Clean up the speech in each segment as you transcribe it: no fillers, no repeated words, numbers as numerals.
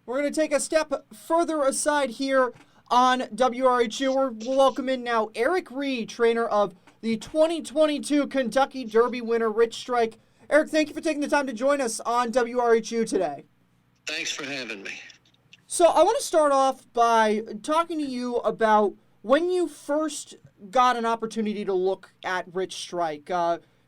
We're going to take a step further aside here on WRHU. We'll welcome in now Eric Reed, trainer of the 2022 Kentucky Derby winner, Rich Strike. Eric, thank you for taking the time to join us on WRHU today. Thanks for having me. So I want to start off by talking to you about when you first got an opportunity to look at Rich Strike.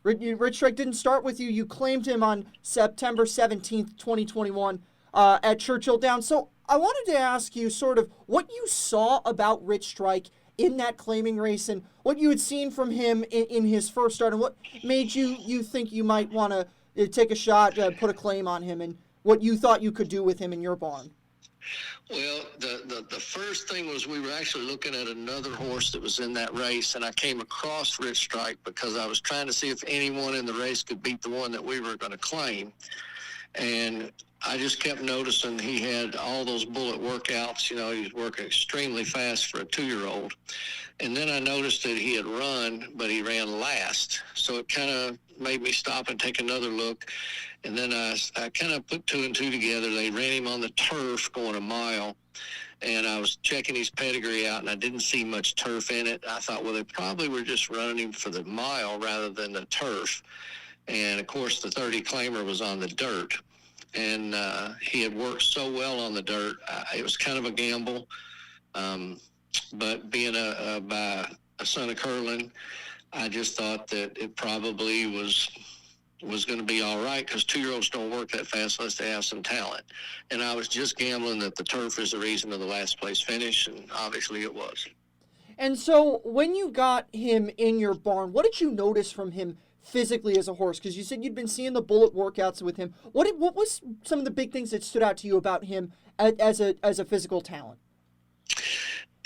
Rich Strike didn't start with you. You claimed him on September 17th, 2021 at Churchill Downs. So I wanted to ask you sort of what you saw about Rich Strike in that claiming race and what you had seen from him in his first start and what made you think you might want to take a shot, put a claim on him, and what you thought you could do with him in your barn. Well, the first thing was we were actually looking at another horse that was in that race, and I came across Rich Strike because I was trying to see if anyone in the race could beat the one that we were going to claim. And I just kept noticing he had all those bullet workouts. You know, he was working extremely fast for a 2-year-old. And then I noticed that he had run, but he ran last. So it kind of made me stop and take another look. And then I kind of put 2 and 2 together. They ran him on the turf going a mile. And I was checking his pedigree out, and I didn't see much turf in it. I thought, well, they probably were just running him for the mile rather than the turf. And, of course, the 30 claimer was on the dirt. And he had worked so well on the dirt, it was kind of a gamble. But being by a son of Curlin, I just thought that it probably was going to be all right because 2-year-olds don't work that fast unless they have some talent. And I was just gambling that the turf is the reason of the last place finish, and obviously it was. And so when you got him in your barn, what did you notice from him physically as a horse? Because you said you'd been seeing the bullet workouts with him. What was some of the big things that stood out to you about him as a physical talent?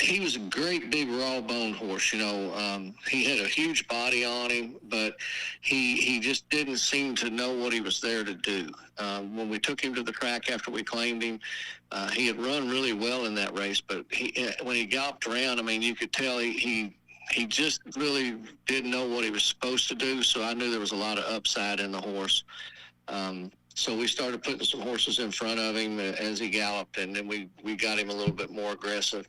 He was a great big raw bone horse. You know, he had a huge body on him, but he just didn't seem to know what he was there to do. When we took him to the track after we claimed him, he had run really well in that race, but when he galloped around, I mean, you could tell he just really didn't know what he was supposed to do, so I knew there was a lot of upside in the horse. So we started putting some horses in front of him as he galloped, and then we got him a little bit more aggressive.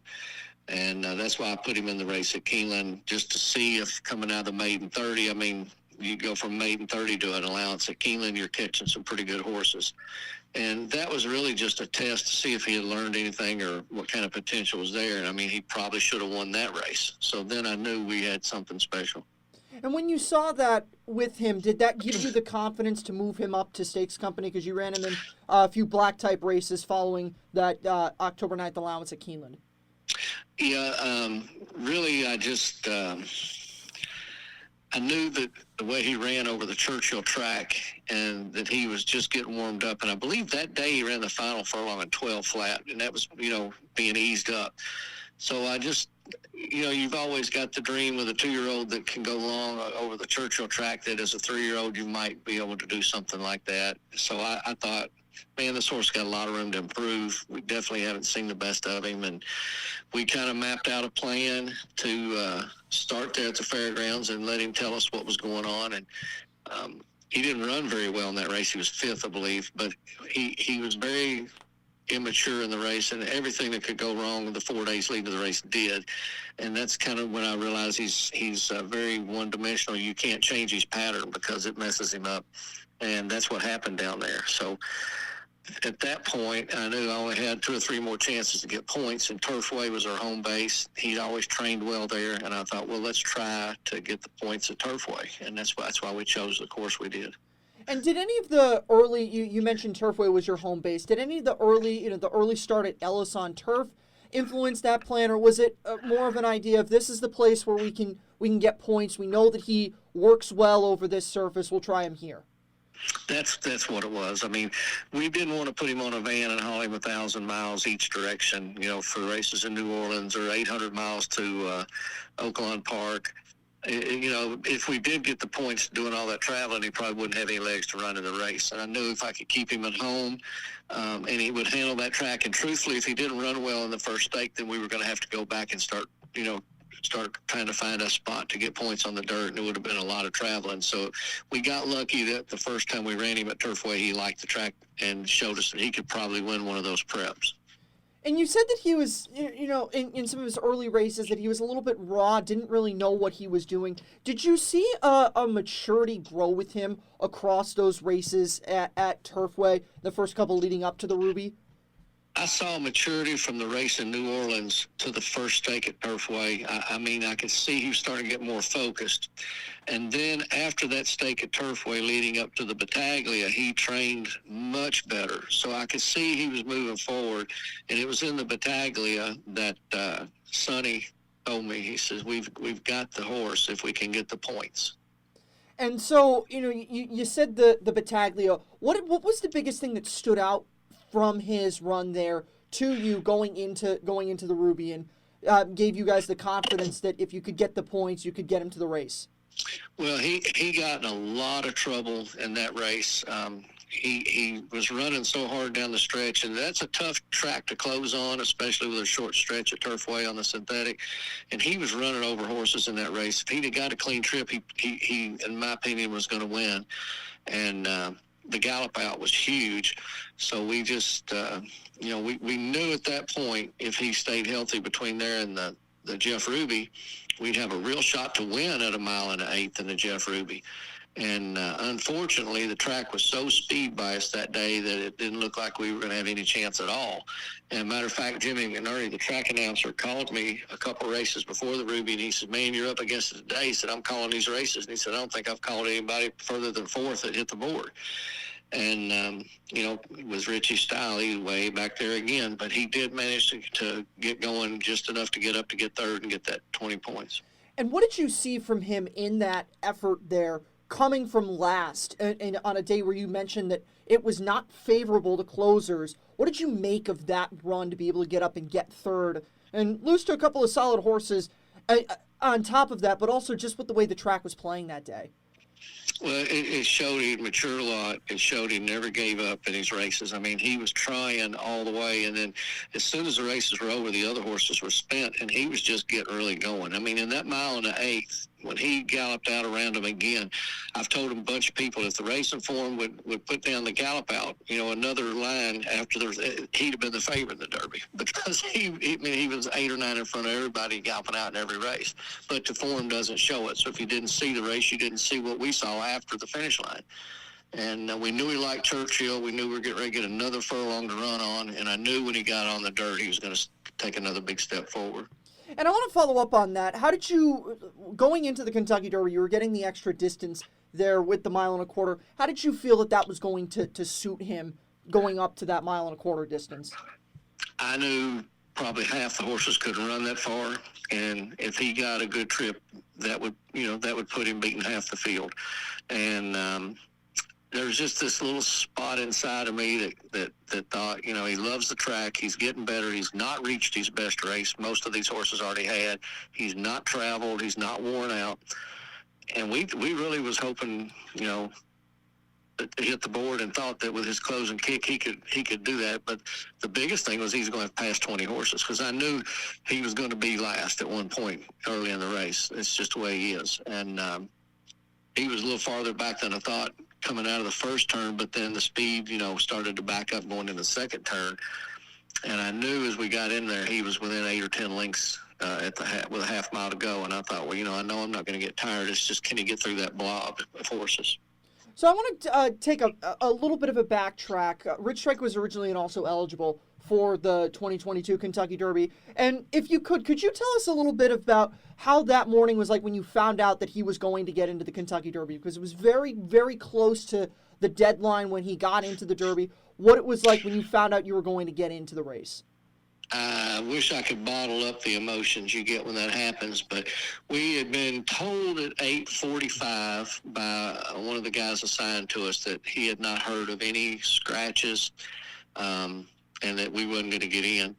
And that's why I put him in the race at Keeneland, just to see if coming out of the maiden 30, I mean, you go from maiden 30 to an allowance at Keeneland, you're catching some pretty good horses. And that was really just a test to see if he had learned anything or what kind of potential was there. And I mean, he probably should have won that race. So then I knew we had something special. And when you saw that with him, did that give you the confidence to move him up to Stakes Company? Because you ran him in a few black type races following that October 9th allowance at Keeneland. Yeah, really, I just I knew that the way he ran over the Churchill track and that he was just getting warmed up. And I believe that day he ran the final furlong at 12 flat, and that was, you know, being eased up. So I just, you know, you've always got the dream of a 2-year-old that can go long over the Churchill track, that as a 3-year-old you might be able to do something like that. So I thought, man, this horse got a lot of room to improve. We definitely haven't seen the best of him, and we kind of mapped out a plan to start there at the fairgrounds and let him tell us what was going on. And he didn't run very well in that race. He was 5th, I believe, but he was very immature in the race, and everything that could go wrong in the 4 days leading to the race did. And that's kind of when I realized he's very one-dimensional. You can't change his pattern because it messes him up, and that's what happened down there. So at that point, I knew I only had 2 or 3 more chances to get points, and Turfway was our home base. He'd always trained well there, and I thought, well, let's try to get the points at Turfway, and that's why we chose the course we did. And did any of the early, you mentioned Turfway was your home base, did any of the early start at Ellis on turf influence that plan, or was it more of an idea of this is the place where we can get points, we know that he works well over this surface, we'll try him here? That's what it was. I mean, we didn't want to put him on a van and haul him 1,000 miles each direction, you know, for races in New Orleans, or 800 miles to Oaklawn Park. You know, if we did get the points doing all that traveling, he probably wouldn't have any legs to run in the race. And I knew if I could keep him at home and he would handle that track. And truthfully, if he didn't run well in the first stake, then we were going to have to go back and start, you know, start trying to find a spot to get points on the dirt, and it would have been a lot of traveling. So we got lucky that the first time we ran him at Turfway, he liked the track and showed us that he could probably win one of those preps. And you said that he was, in some of his early races, that he was a little bit raw, didn't really know what he was doing. Did you see a maturity grow with him across those races at Turfway, the first couple leading up to the Ruby? I saw maturity from the race in New Orleans to the first stake at Turfway. I mean, I could see he was starting to get more focused. And then after that stake at Turfway leading up to the Battaglia, he trained much better. So I could see he was moving forward. And it was in the Battaglia that Sonny told me, he says, we've got the horse if we can get the points. And so, you said the Battaglia. What was the biggest thing that stood out from his run there to you going into the Ruby and gave you guys the confidence that if you could get the points, you could get him to the race? Well, he got in a lot of trouble in that race. He was running so hard down the stretch, and that's a tough track to close on, especially with a short stretch at Turfway on the synthetic. And he was running over horses in that race. If he'd have got a clean trip, he in my opinion, was going to win. And the gallop out was huge. So we just, we knew at that point if he stayed healthy between there and the Jeff Ruby, we'd have a real shot to win at 1 1/8 in the Jeff Ruby. And unfortunately, the track was so speed biased that day that it didn't look like we were going to have any chance at all. And matter of fact, Jimmy McNerney, the track announcer, called me a couple races before the Ruby, and he said, "Man, you're up against it today." He said, "I'm calling these races." And he said, "I don't think I've called anybody further than fourth that hit the board." And, it was Richie's style. He was way back there again. But he did manage to get going just enough to get up to get third and get that 20 points. And what did you see from him in that effort there, coming from last, and on a day where you mentioned that it was not favorable to closers? What did you make of that run to be able to get up and get third and lose to a couple of solid horses on top of that, but also just with the way the track was playing that day? Well, it showed he matured a lot. It showed he never gave up in his races. I mean, he was trying all the way, and then as soon as the races were over, the other horses were spent, and he was just getting really going. I mean, in that 1 1/8, when he galloped out around him again, I've told a bunch of people if the racing form would put down the gallop out, another line after he'd have been the favorite in the Derby because he was 8 or 9 in front of everybody galloping out in every race. But the form doesn't show it. So if you didn't see the race, you didn't see what we saw after the finish line. And we knew he liked Churchill. We knew we were getting ready to get another furlong to run on. And I knew when he got on the dirt, he was going to take another big step forward. And I want to follow up on that. How did you, going into the Kentucky Derby, you were getting the extra distance there with the 1 1/4. How did you feel that was going to suit him going up to that 1 1/4 distance? I knew probably half the horses couldn't run that far. And if he got a good trip, that would put him beating half the field. And there's just this little spot inside of me that thought, he loves the track. He's getting better. He's not reached his best race. Most of these horses already had. He's not traveled. He's not worn out. And we really was hoping, to hit the board and thought that with his closing kick, he could do that. But the biggest thing was he's going to pass 20 horses because I knew he was going to be last at one point early in the race. It's just the way he is. And he was a little farther back than I thought coming out of the first turn, but then the speed, started to back up going in the second turn. And I knew as we got in there, he was within 8 or 10 lengths with a half mile to go. And I thought, well, I know I'm not going to get tired. It's just, can he get through that blob of horses? So I want to take a little bit of a backtrack. Rich Strike was originally and also eligible for the 2022 Kentucky Derby. And if you could you tell us a little bit about how that morning was like when you found out that he was going to get into the Kentucky Derby? Because it was very, very close to the deadline when he got into the Derby. What it was like when you found out you were going to get into the race? I wish I could bottle up the emotions you get when that happens, but we had been told at 8:45 by one of the guys assigned to us that he had not heard of any scratches and that we wasn't going to get in.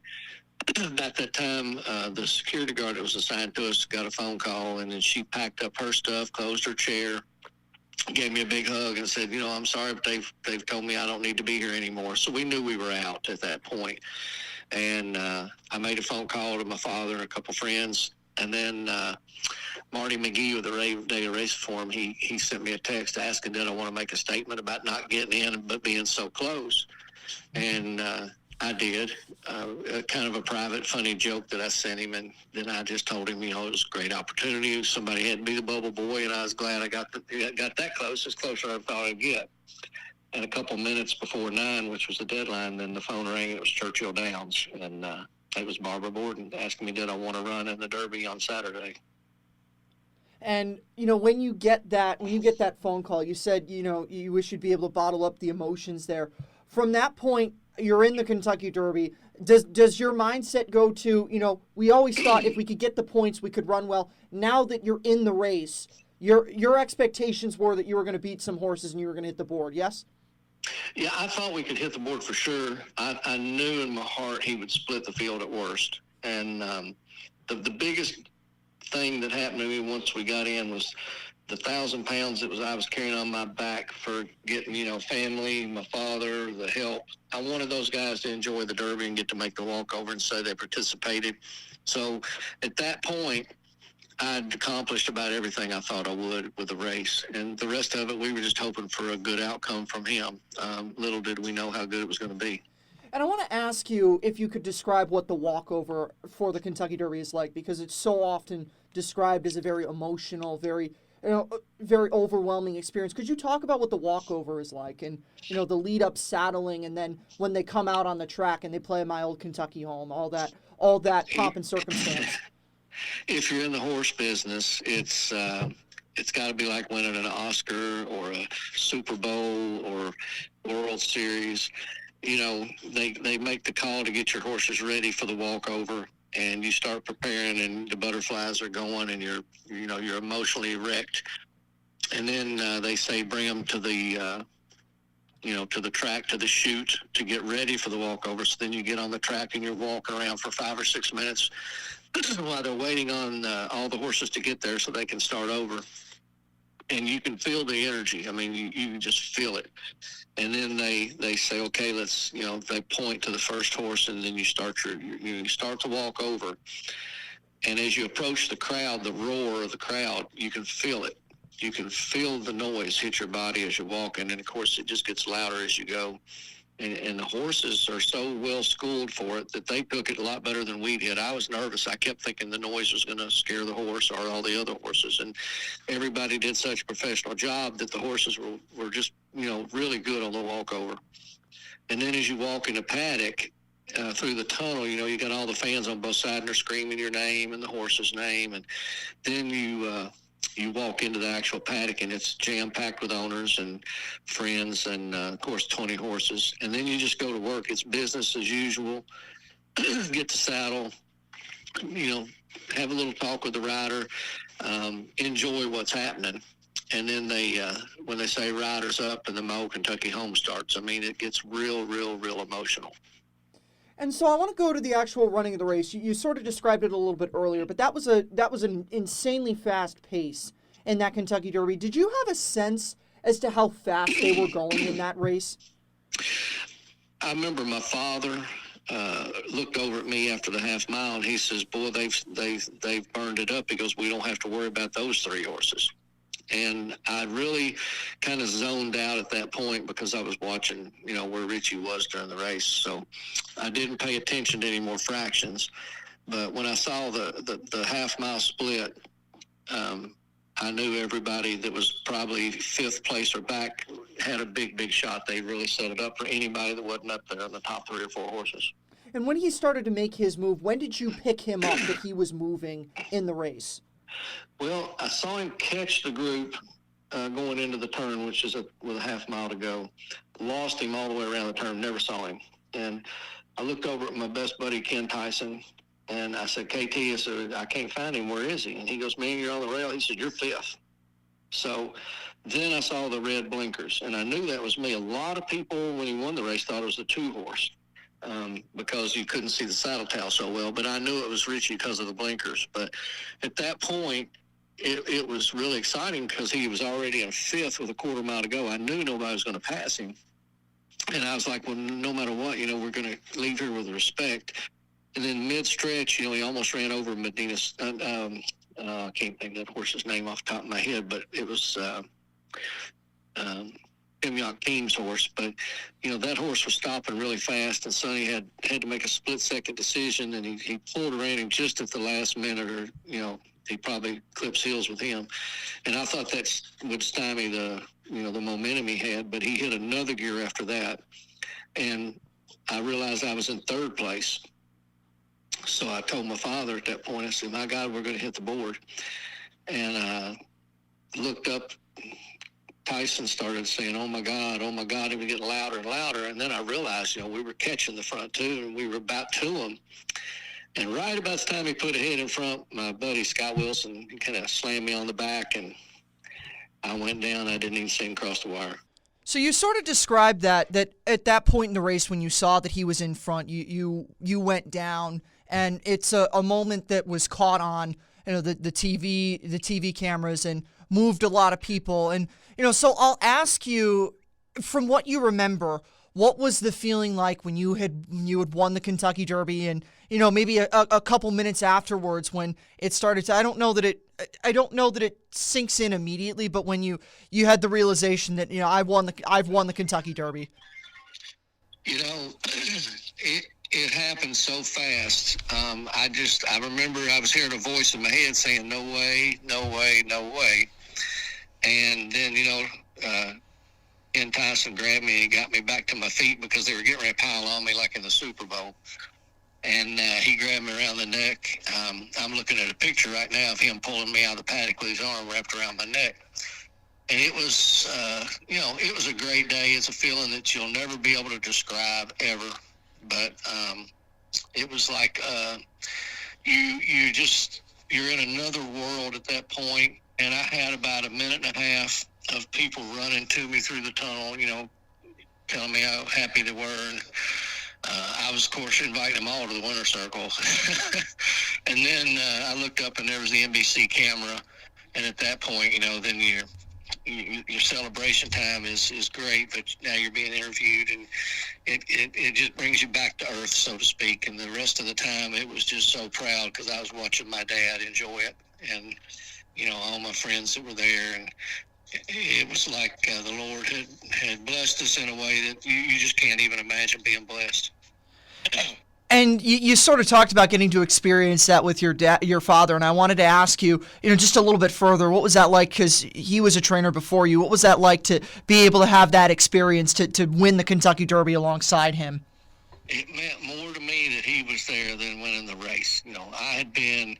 At that time, the security guard that was assigned to us got a phone call, and then she packed up her stuff, closed her chair, gave me a big hug and said, I'm sorry, but they've told me I don't need to be here anymore. So we knew we were out at that point. And I made a phone call to my father and a couple friends And then Marty McGee with the Daily Race Forum, he sent me a text asking did I want to make a statement about not getting in but being so close. And I did. Kind of a private, funny joke that I sent him, and then I just told him, it was a great opportunity. Somebody had to be the bubble boy, and I was glad I got that close, as close as I thought I'd get. And a couple minutes before 9, which was the deadline, then the phone rang. It was Churchill Downs, and it was Barbara Borden asking me did I want to run in the Derby on Saturday. And when you get that phone call, you said you wish you'd be able to bottle up the emotions there. From that point, you're in the Kentucky Derby. Does your mindset go to we always thought if we could get the points we could run well. Now that you're in the race, your expectations were that you were going to beat some horses and you were going to hit the board. Yes. Yeah, I thought we could hit the board for sure. I knew in my heart he would split the field at worst. And the biggest thing that happened to me once we got in was the 1,000 pounds I was carrying on my back for getting, family, my father, the help. I wanted those guys to enjoy the Derby and get to make the walkover and say they participated. So at that point, I'd accomplished about everything I thought I would with the race. And the rest of it, we were just hoping for a good outcome from him. Little did we know how good it was going to be. And I want to ask you if you could describe what the walkover for the Kentucky Derby is like, because it's so often described as a very emotional, very overwhelming experience. Could you talk about what the walkover is like and, the lead up saddling and then when they come out on the track and they play My Old Kentucky Home, all that pomp and circumstance? If you're in the horse business, it's got to be like winning an Oscar or a Super Bowl or World Series. They make the call to get your horses ready for the walkover, and you start preparing, and the butterflies are going, and you're emotionally wrecked. And then they say bring them to the to the track, to the chute, to get ready for the walkover. So then you get on the track and you're walking around for 5 or 6 minutes while they're waiting on all the horses to get there so they can start over. And you can feel the energy. I mean, you can just feel it. And then they say, okay, let's, they point to the first horse, and then you start to walk over. And as you approach the crowd, the roar of the crowd, you can feel it. You can feel the noise hit your body as you're walking. And of course, it just gets louder as you go. And the horses are so well schooled for it that they took it a lot better than we did. I was nervous. I kept thinking the noise was going to scare the horse or all the other horses. And everybody did such a professional job that the horses were just, really good on the walkover. And then as you walk in the paddock through the tunnel, you got all the fans on both sides and they're screaming your name and the horse's name. And then you walk into the actual paddock and it's jam-packed with owners and friends and, of course, 20 horses. And then you just go to work. It's business as usual. Get the saddle, have a little talk with the rider, enjoy what's happening. And then when they say riders up and the My Old Kentucky Home starts, I mean, it gets real, real, real emotional. And so I want to go to the actual running of the race. You sort of described it a little bit earlier, but that was an insanely fast pace in that Kentucky Derby. Did you have a sense as to how fast they were going in that race? I remember my father looked over at me after the half mile, and he says, "Boy, they've burned it up." He goes, "We don't have to worry about those 3 horses." And I really kind of zoned out at that point because I was watching, where Richie was during the race. So I didn't pay attention to any more fractions. But when I saw the half-mile split, I knew everybody that was probably 5th place or back had a big, big shot. They really set it up for anybody that wasn't up there in the top 3 or 4 horses. And when he started to make his move, when did you pick him up that he was moving in the race? Well, I saw him catch the group going into the turn, which is with a half mile to go. Lost him all the way around the turn, never saw him. And I looked over at my best buddy, Ken Tyson, and I said, KT, I said, I can't find him. Where is he? And he goes, man, you're on the rail. He said, you're 5th. So then I saw the red blinkers, and I knew that was me. A lot of people, when he won the race, thought it was the 2 horse. Because you couldn't see the saddle tail so well, but I knew it was Richie because of the blinkers. But at that point, it was really exciting because he was already in 5th with a quarter mile to go. I knew nobody was going to pass him. And I was like, well, no matter what, we're going to leave here with respect. And then mid-stretch, he almost ran over Medina. I can't think of that horse's name off the top of my head, but it was Pimyock Team's horse. But, that horse was stopping really fast, and Sonny had to make a split-second decision, and he pulled around him just at the last minute, or, he probably clips heels with him. And I thought that would stymie the momentum he had, but he hit another gear after that. And I realized I was in third place. So I told my father at that point, I said, my God, we're going to hit the board. And I looked up. Tyson started saying, oh my God, he was getting louder and louder. And then I realized, we were catching the front two, and we were about to him. And right about the time he put a head in front, my buddy Scott Wilson kind of slammed me on the back, and I went down. I didn't even see him cross the wire. So you sort of described that at that point in the race, when you saw that he was in front, you went down, and it's a moment that was caught on the TV cameras and moved a lot of people. And so I'll ask you, from what you remember, what was the feeling like when you had won the Kentucky Derby, and maybe a couple minutes afterwards when it started to, I don't know that it sinks in immediately, but when you had the realization that I've won the Kentucky Derby. It happened so fast. I remember I was hearing a voice in my head saying, no way, no way, no way. And then, Ken Tyson grabbed me and got me back to my feet because they were getting ready to pile on me like in the Super Bowl. And he grabbed me around the neck. I'm looking at a picture right now of him pulling me out of the paddock with his arm wrapped around my neck. And it was, it was a great day. It's a feeling that you'll never be able to describe ever. But it was like you're in another world at that point. And I had about a minute and a half of people running to me through the tunnel, telling me how happy they were. And I was, of course, inviting them all to the winner's circle. And then I looked up, and there was the NBC camera. And at that point, then your celebration time is great, but now you're being interviewed, and it just brings you back to earth, so to speak. And the rest of the time, it was just so proud because I was watching my dad enjoy it, and all my friends that were there, and it was like the Lord had blessed us in a way that you just can't even imagine being blessed. And you sort of talked about getting to experience that with your father, and I wanted to ask you, just a little bit further, what was that like? Because he was a trainer before you. What was that like to be able to have that experience to win the Kentucky Derby alongside him? It meant more to me that he was there than winning the race. I had been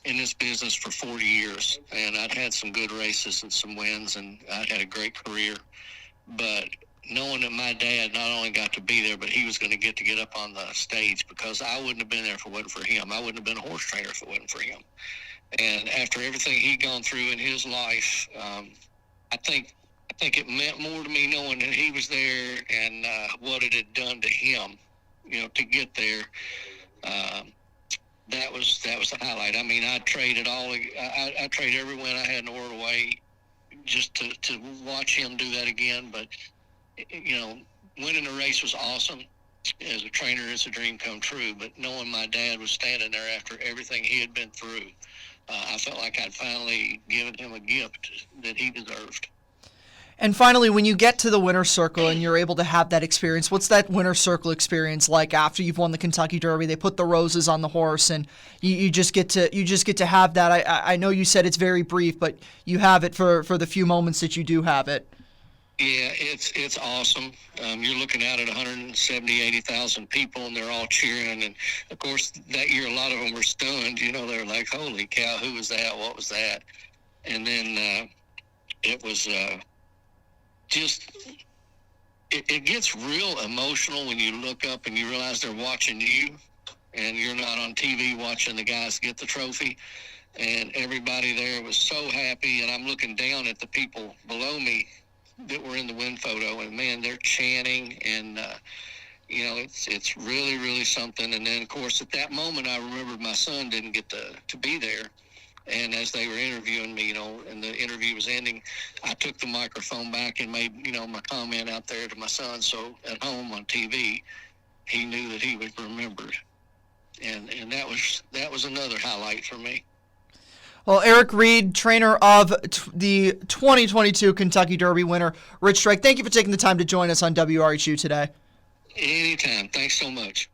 in this business for 40 years, and I'd had some good races and some wins, and I'd had a great career. But knowing that my dad not only got to be there, but he was going to get up on the stage, because I wouldn't have been there if it wasn't for him. I wouldn't have been a horse trainer if it wasn't for him. And after everything he'd gone through in his life, I think it meant more to me knowing that he was there and what it had done to him, to get there. That was the highlight. I mean, I'd trade it all. I trade every win I had in the world away just to watch him do that again. But winning the race was awesome. As a trainer, it's a dream come true. But knowing my dad was standing there after everything he had been through, I felt like I'd finally given him a gift that he deserved. And finally, when you get to the winner's circle and you're able to have that experience, what's that winner's circle experience like after you've won the Kentucky Derby? They put the roses on the horse, and you just get to have that. I know you said it's very brief, but you have it for the few moments that you do have it. Yeah, it's awesome. You're looking out at 170, 80,000 people, and they're all cheering. And, of course, that year a lot of them were stunned. They're like, holy cow, who was that? What was that? And then it was it gets real emotional when you look up and you realize they're watching you, and you're not on TV watching the guys get the trophy. And everybody there was so happy, and I'm looking down at the people below me that were in the win photo, and man, they're chanting, and it's really, really something. And then, of course, at that moment, I remembered my son didn't get to be there. And as they were interviewing me, and the interview was ending, I took the microphone back and made, my comment out there to my son. So at home on TV, he knew that he was remembered. And that was another highlight for me. Well, Eric Reed, trainer of the 2022 Kentucky Derby winner, Rich Strike, thank you for taking the time to join us on WRHU today. Anytime. Thanks so much.